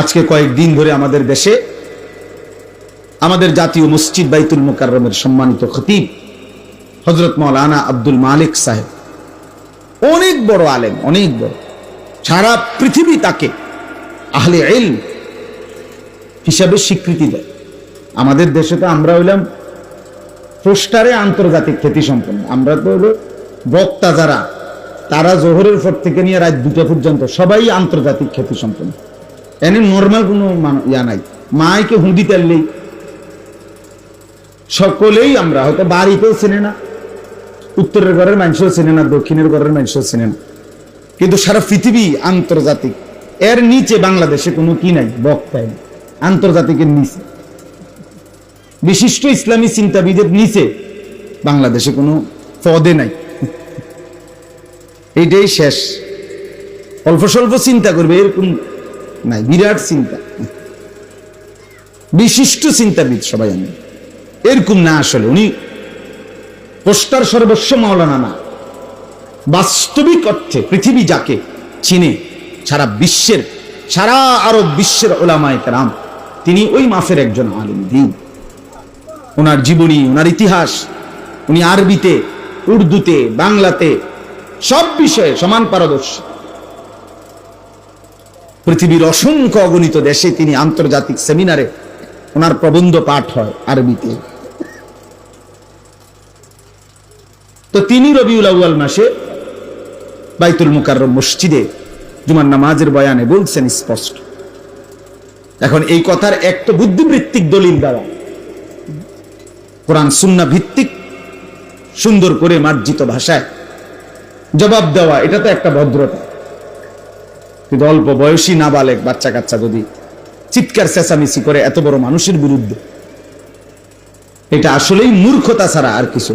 আজকে কয়েকদিন ধরে আমাদের দেশে আমাদের জাতীয় মসজিদ বাইতুল মুকাররমের সম্মানিত খতিব হযরত মাওলানা আব্দুল মালিক সাহেব, অনেক বড় আলেম, অনেক বড়, সারা পৃথিবী তাকে আহলে ইলম হিসাবে স্বীকৃতি দেয়। আমাদের দেশে তো আমরা হইলাম পোস্টারে আন্তর্জাতিক খ্যাতি সম্পন্ন, আমরা তো হলো বক্তা যারা, তারা জোহরের পর থেকে নিয়ে রাত 2টা পর্যন্ত সবাই আন্তর্জাতিক খ্যাতি সম্পন্ন। এনে নর্মাল কোনো ইয়া নাই, মাইকে হুঁদি তেললেই সকলেই, আমরা হয়তো বাড়িতেও চেনে না, উত্তরের ঘরের মানুষও চেনে না, দক্ষিণের ঘরের মানুষও চেনে না, কিন্তু সারা পৃথিবী আন্তর্জাতিক। এর নিচে বাংলাদেশে কোনো কি নাই, বক্তাই আন্তর্জাতিকের নিচে, বিশিষ্ট ইসলামী চিন্তাবিদের নিচে বাংলাদেশে কোনো পদে নাই। এইটাই শেষ, অল্প স্বল্প চিন্তা করবে এরকম নাই, বিরাট চিন্তা, বিশিষ্ট চিন্তাবিদ সবাই আমি এরকম না। আসলে উনি পোস্টার সর্বস্ব মাওলানা না, বাস্তবিক অর্থে পৃথিবী যাকে চিনে, সারা বিশ্বের, সারা আরব বিশ্বের উলামায়ে কেরাম, তিনি ওই মাফের একজন আলিম দ্বীন। ওনার জীবনী, ওনার ইতিহাস, উনি আরবিতে, উর্দুতে, বাংলাতে সব বিষয়ে সমান পারদর্শী। পৃথিবীর অসংখ্য অগণিত দেশে তিনি আন্তর্জাতিক সেমিনারে ওনার প্রবন্ধ পাঠ হয় আরবিতে। তো তিনি রবিউল আউয়াল মাসে বাইতুল মুকাররম মসজিদে জুমার নামাজের বয়ানে বলছেন স্পষ্ট। এখন এই কথার এক তো বুদ্ধিবৃত্তিক দলিল দেওয়া, কোরআন সুন্নাহ ভিত্তিক সুন্দর করে মার্জিত ভাষায় জবাব দেওয়া, এটা তো একটা ভদ্রতা। কিন্তু অল্প বয়সী নাবালেগ বাচ্চা কাচ্চা যদি চিৎকার চেঁচামেচি করে এত বড় মানুষের বিরুদ্ধে, এটা আসলেই মূর্খতা ছাড়া আর কিছু।